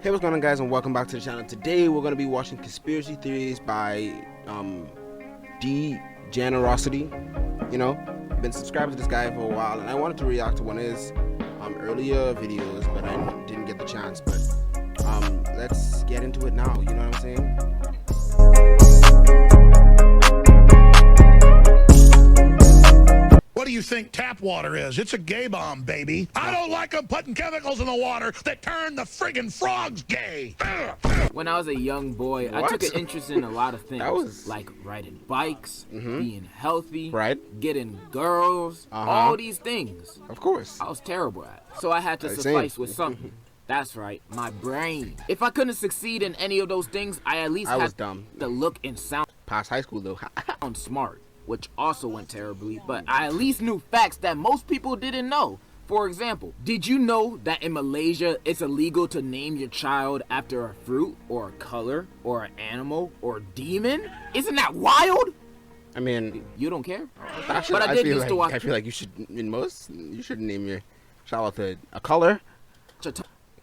Hey, what's going on, guys, and welcome back to the channel. Today we're going to be watching conspiracy theories by D-Generosity. You know, I've been subscribed to this guy for a while, and I wanted to react to one of his earlier videos, but I didn't get the chance. But let's get into it now. You know what I'm saying? What do you think tap water is? It's a gay bomb, baby. I don't like them putting chemicals in the water that turn the friggin' frogs gay. When I was a young boy, I took an interest in a lot of things, like riding bikes, being healthy, getting girls, all these things. Of course. I was terrible at it, so I had to suffice with something. That's right, my brain. If I couldn't succeed in any of those things, I at least had to look and sound Past high school, though. smart, which also went terribly, but I at least knew facts that most people didn't know. For example, did you know that in Malaysia, it's illegal to name your child after a fruit, or a color, or an animal, or a demon? Isn't that wild? I mean, you don't care? Actually, but I did used to watch. I feel like you should, you should name your child after a color.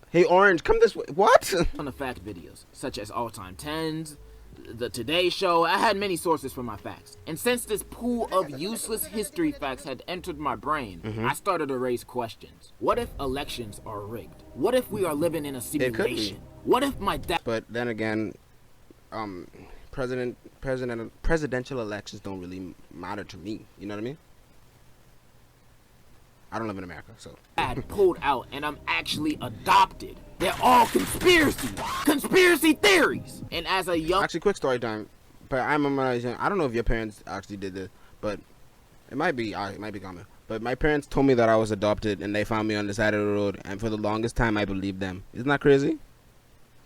Hey, Orange, come this way. What? On the fact videos, such as All-Time 10s, The Today Show. I had many sources for my facts. And since this pool of useless history facts had entered my brain, I started to raise questions. What if elections are rigged? What if we are living in a simulation? What if my dad... But then again, presidential elections don't really matter to me. You know what I mean? I don't live in America, so. Dad pulled out and I'm actually adopted. They're all conspiracy theories. And as a young... Actually, quick story time. But I remember when I was young, I don't know if your parents actually did this, but it might be common. But my parents told me that I was adopted, and they found me on the side of the road, and for the longest time, I believed them. Isn't that crazy?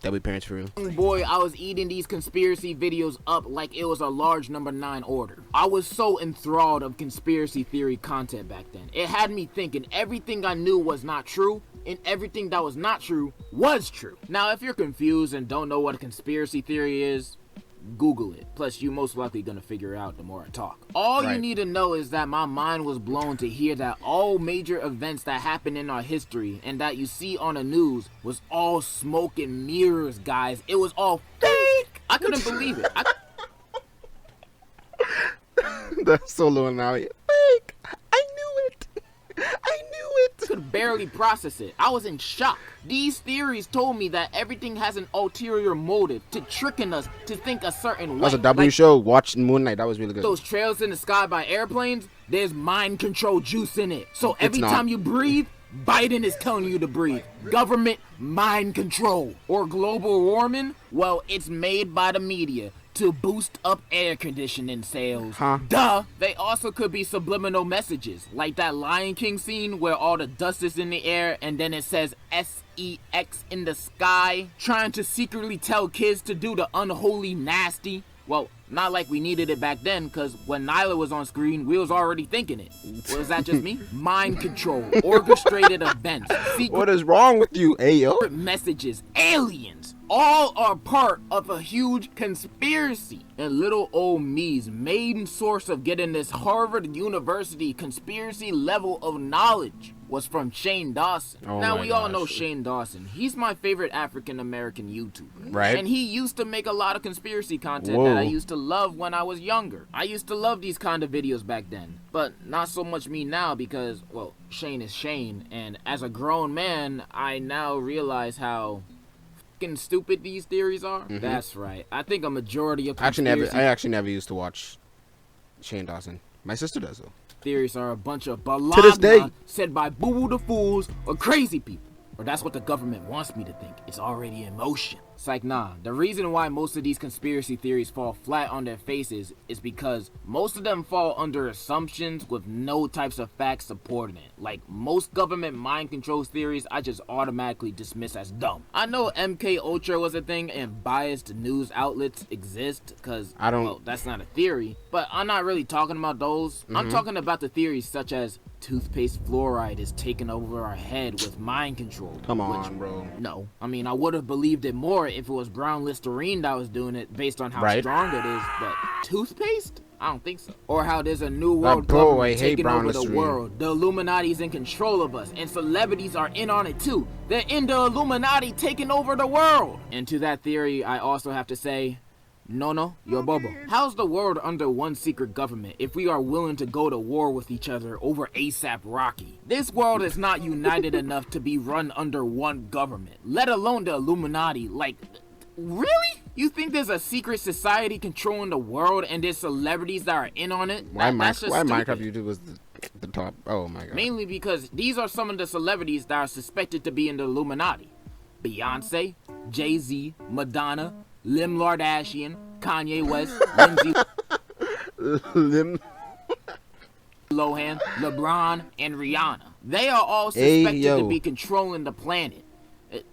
That we parents for real. Boy, I was eating these conspiracy videos up like it was a large number 9 order. I was so enthralled of conspiracy theory content back then. It had me thinking everything I knew was not true, and everything that was not true was true. Now, if you're confused and don't know what a conspiracy theory is, Google it. Plus, you most likely gonna figure it out the more I talk. All you need to know is that my mind was blown to hear that all major events that happened in our history and that you see on the news was all smoke and mirrors, guys. It was all fake. I couldn't believe it. That's so low now. Fake. I knew it. I knew it. Could barely process it. I was in shock. These theories told me that everything has an ulterior motive to tricking us to think a certain way. That was a W show. Watch Moon Knight. That was really good. Those trails in the sky by airplanes, there's mind control juice in it. So every time you breathe, Biden is telling you to breathe. Government mind control. Or global warming? Well, it's made by the media to boost up air conditioning sales. Duh! They also could be subliminal messages, like that Lion King scene where all the dust is in the air and then it says SEX in the sky, trying to secretly tell kids to do the unholy nasty. Well, not like we needed it back then, because when Nyla was on screen, we was already thinking it. Was that just me? Mind control, orchestrated events, what is wrong with you, Ayo? Messages, aliens, all are part of a huge conspiracy. And little old me's main source of getting this Harvard University conspiracy level of knowledge was from Shane Dawson. Now, we all know Shane Dawson. He's my favorite African-American YouTuber. Right. And he used to make a lot of conspiracy content that I used to love when I was younger. I used to love these kind of videos back then. But not so much me now because, well, Shane is Shane. And as a grown man, I now realize how fucking stupid these theories are. That's right. I think a majority of conspiracy... I actually never used to watch Shane Dawson. My sister does, though. Theories are a bunch of balagna said by boo-boo the fools or crazy people. Or that's what the government wants me to think. It's already in motion. It's like, nah. The reason why most of these conspiracy theories fall flat on their faces is because most of them fall under assumptions with no types of facts supporting it. Like, most government mind control theories, I just automatically dismiss as dumb. I know MK Ultra was a thing and biased news outlets exist, because, well, that's not a theory. But I'm not really talking about those. I'm talking about the theories such as toothpaste fluoride is taking over our head with mind control. Come on, bro. No. I mean, I would have believed it more if it was brown Listerine that was doing it based on how strong it is, but toothpaste? I don't think so. Or how there's a new But world bro, I government hate taking brown over the history. world. The Illuminati's in control of us, and celebrities are in on it too. They're in the Illuminati taking over the world. And to that theory, I also have to say, no, you're bobo. How's the world under one secret government if we are willing to go to war with each other over ASAP Rocky? This world is not united enough to be run under one government, let alone the Illuminati. Like, really? You think there's a secret society controlling the world and there's celebrities that are in on it? Why That's just stupid. Minecraft YouTube was the top? Oh my god. Mainly because these are some of the celebrities that are suspected to be in the Illuminati. Beyonce, Jay-Z, Madonna, Lim Kardashian, Kanye West, Lindsay Lohan, LeBron, and Rihanna. They are all suspected to be controlling the planet.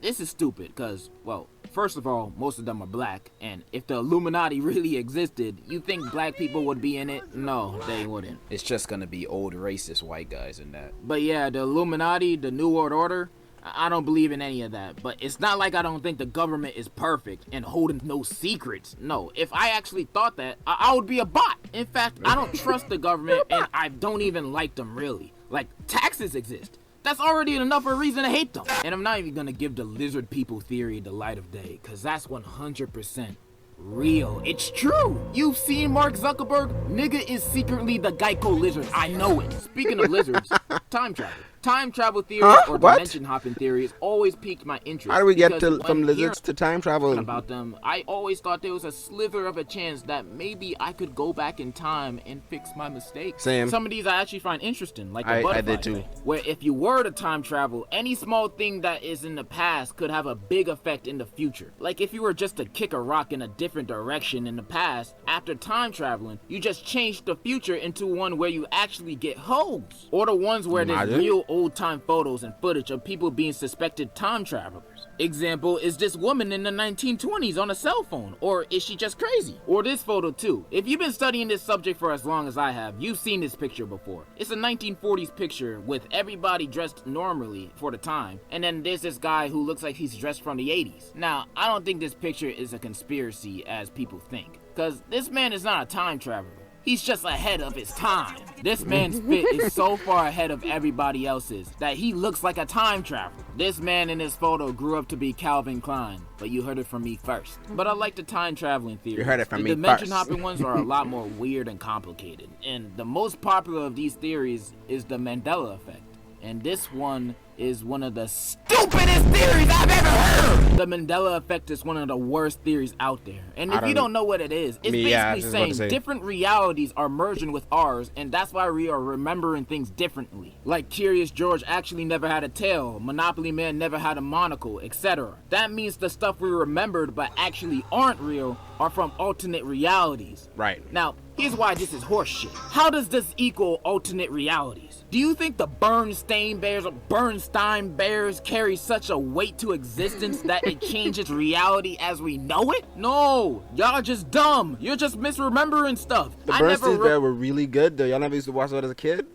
This is stupid because, well, first of all, most of them are black, and if the Illuminati really existed, you think black people would be in it? No, they wouldn't. It's just gonna be old racist white guys in that. But yeah, the Illuminati, the New World Order, I don't believe in any of that. But it's not like I don't think the government is perfect and holding no secrets. No, if I actually thought that, I would be a bot. In fact, I don't trust the government, and I don't even like them really. Like, taxes exist. That's already enough of a reason to hate them. And I'm not even gonna give the lizard people theory the light of day, cause that's 100% real. It's true. You've seen Mark Zuckerberg? Nigga is secretly the Geico lizard. I know it. Speaking of lizards, time travel. Time travel theory or dimension hopping theories always piqued my interest. How do we get from lizards to time travel? About them, I always thought there was a sliver of a chance that maybe I could go back in time and fix my mistakes. Same. Some of these I actually find interesting, like the butterfly I did too. effect, where if you were to time travel, any small thing that is in the past could have a big effect in the future. Like if you were just to kick a rock in a different direction in the past, after time traveling, you just changed the future into one where you actually get hoes. Or the ones where there's real old-time photos and footage of people being suspected time travelers. Example, is this woman in the 1920s on a cell phone? Or is she just crazy? Or this photo too. If you've been studying this subject for as long as I have, you've seen this picture before. It's a 1940s picture with everybody dressed normally for the time, and then there's this guy who looks like he's dressed from the 80s. Now, I don't think this picture is a conspiracy as people think, because this man is not a time traveler. He's just ahead of his time. This man's fit is so far ahead of everybody else's that he looks like a time traveler. This man in this photo grew up to be Calvin Klein, but you heard it from me first. But I like the time traveling theory. You heard it from me The dimension first. hopping ones are a lot more weird and complicated. And the most popular of these theories is the Mandela effect. And this one is one of the stupidest theories I've ever heard! The Mandela effect is one of the worst theories out there. And if you don't know what it is, it's basically saying different realities are merging with ours, and that's why we are remembering things differently. Like Curious George actually never had a tail, Monopoly Man never had a monocle, etc. That means the stuff we remembered but actually aren't real are from alternate realities. Right. Now, here's why this is horseshit. How does this equal alternate realities? Do you think the Bernstein Bears carry such a weight to existence that it changes reality as we know it? No, y'all just dumb. You're just misremembering stuff. The Bernstein Bears were really good though. Y'all never used to watch that as a kid?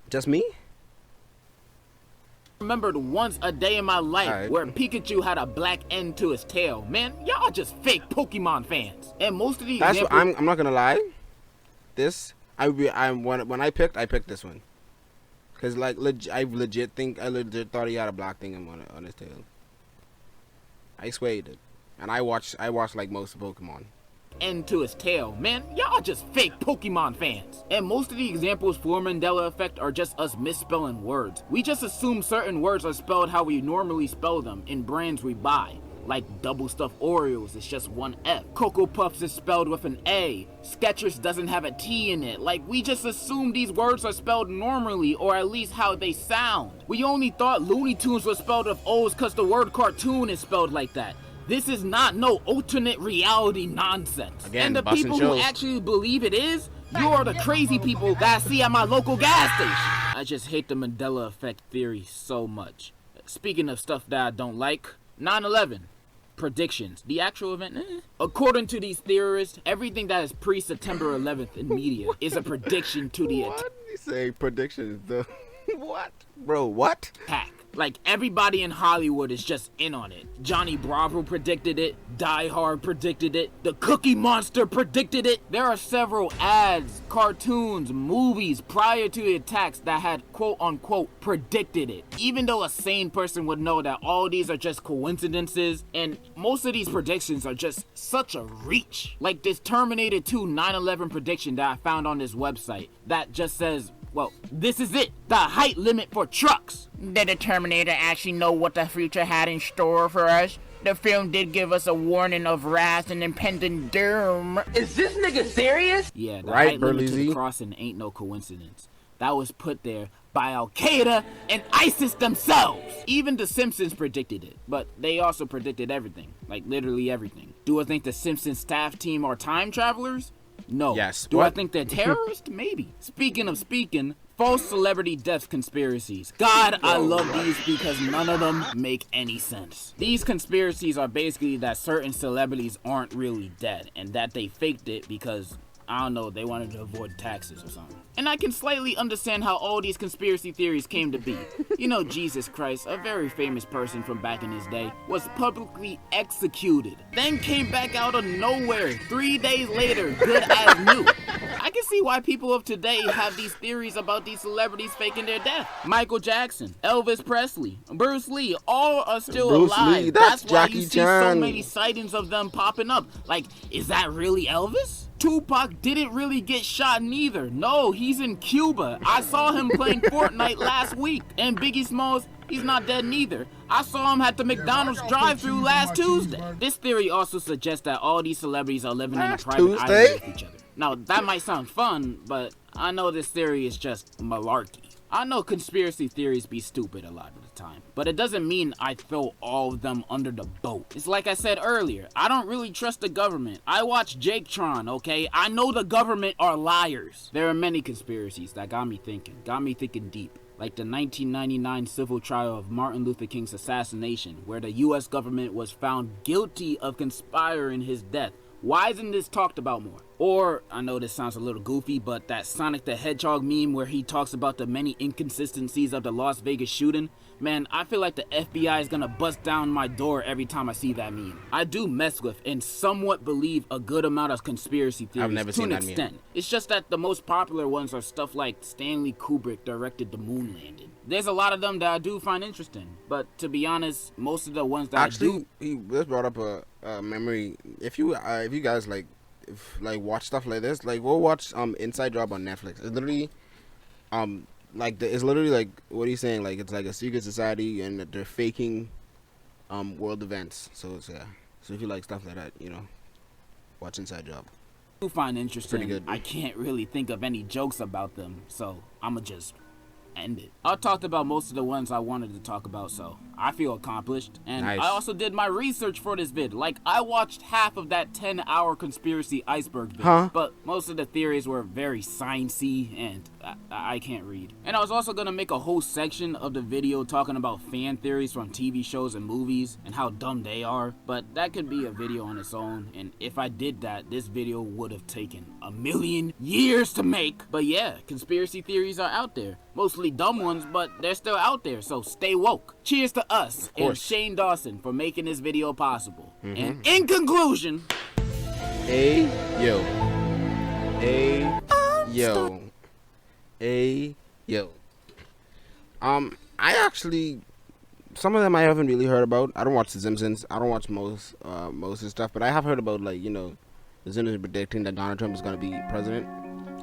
Just me? Remembered once a day in my life where Pikachu had a black end to his tail. Man, y'all just fake Pokemon fans. And most of the examples... I'm not gonna lie. When I picked this one. Cause like I legit thought he had a black thing on his tail. I swear he did. And I watched like most of Pokemon. End to his tail. Man, y'all just fake Pokemon fans. And most of the examples for Mandela effect are just us misspelling words. We just assume certain words are spelled how we normally spell them in brands we buy. Like double stuffed Oreos, it's just one F. Cocoa Puffs is spelled with an A. Skechers doesn't have a T in it. Like, we just assume these words are spelled normally, or at least how they sound. We only thought Looney Tunes was spelled with O's cause the word cartoon is spelled like that. This is not no alternate reality nonsense. Again, and the people who actually believe it is, you are the crazy people that I see at my local gas station. I just hate the Mandela effect theory so much. Speaking of stuff that I don't like, 9/11. Predictions. The actual event? According to these theorists, everything that is pre-September 11th in media is a prediction to the What? You say predictions? What? Bro, what? attack. Like, everybody in Hollywood is just in on it. Johnny Bravo predicted it. Die Hard predicted it. The Cookie Monster predicted it. There are several ads, cartoons, movies prior to the attacks that had quote-unquote predicted it. Even though a sane person would know that all these are just coincidences, and most of these predictions are just such a reach. Like this Terminator 2 9/11 prediction that I found on this website that just says, well, this is it. The height limit for trucks. Did the Terminator actually know what the future had in store for us? The film did give us a warning of wrath and impending doom. Is this nigga serious? Yeah, the Right, height limit to Burlezy? the crossing ain't no coincidence. That was put there by Al-Qaeda and ISIS themselves. Even The Simpsons predicted it, but they also predicted everything. Like, literally everything. Do I think the Simpsons staff team are time travelers? No. Yes. Do What? I think they're terrorists? Maybe. Speaking of speaking, false celebrity death conspiracies. God, I love these because none of them make any sense. These conspiracies are basically that certain celebrities aren't really dead and that they faked it because, I don't know, they wanted to avoid taxes or something. And I can slightly understand how all these conspiracy theories came to be. You know, Jesus Christ, a very famous person from back in his day, was publicly executed, then came back out of nowhere 3 days later, good as new. I can see why people of today have these theories about these celebrities faking their death. Michael Jackson, Elvis Presley, Bruce Lee, all are still Bruce alive. Lee, that's why Jackie you see so Chan. many sightings of them popping up. Like, is that really Elvis? Tupac didn't really get shot neither. No, he's in Cuba. I saw him playing Fortnite last week. And Biggie Smalls, he's not dead neither. I saw him at the McDonald's drive-thru last Tuesday. This theory also suggests that all these celebrities are living in a private island with each other. Now, that might sound fun, but I know this theory is just malarkey. I know conspiracy theories be stupid a lot of the time, but it doesn't mean I throw all of them under the boat. It's like I said earlier, I don't really trust the government. I watch Jake Tron, okay? I know the government are liars. There are many conspiracies that got me thinking deep. Like the 1999 civil trial of Martin Luther King's assassination, where the US government was found guilty of conspiring his death. Why isn't this talked about more? Or, I know this sounds a little goofy, but that Sonic the Hedgehog meme where he talks about the many inconsistencies of the Las Vegas shooting, man, I feel like the FBI is gonna bust down my door every time I see that meme. I do mess with and somewhat believe a good amount of conspiracy theories I've never to seen an that meme. extent. It's just that the most popular ones are stuff like Stanley Kubrick directed the moon landing. There's a lot of them that I do find interesting, but to be honest, most of the ones that Actually, he just brought up a memory. If you guys watch stuff like this, like go watch Inside Job on Netflix. It's literally it's literally like what he's saying. Like it's like a secret society and that they're faking world events. So it's So if you like stuff like that, you know, watch Inside Job. do find interesting. Pretty good. I can't really think of any jokes about them, so I'ma just end it. I talked about most of the ones I wanted to talk about, so I feel accomplished. And Nice. I also did my research for this vid. Like, I watched half of that 10-hour conspiracy iceberg vid, Huh? but most of the theories were very sciencey, and I can't read. And I was also gonna make a whole section of the video talking about fan theories from TV shows and movies and how dumb they are, but that could be a video on its own, and if I did that, this video would have taken a million years to make. But yeah, conspiracy theories are out there. Mostly dumb ones, but they're still out there, so stay woke. Cheers to us and course. Shane Dawson for making this video possible. And in conclusion, Hey, yo. Hey, yo. Hey, yo. I actually, some of them I haven't really heard about. I don't watch The Simpsons. I don't watch most of the stuff, but I have heard about, like, you know, The Simpsons predicting that Donald Trump is going to be president.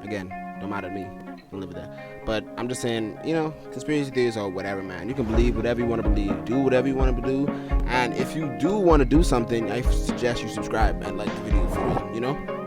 Again, don't matter to me. Don't live with that. But I'm just saying, you know, conspiracy theories or whatever, man. You can believe whatever you want to believe. Do whatever you want to do. And if you do want to do something, I suggest you subscribe and like the video for real, you know?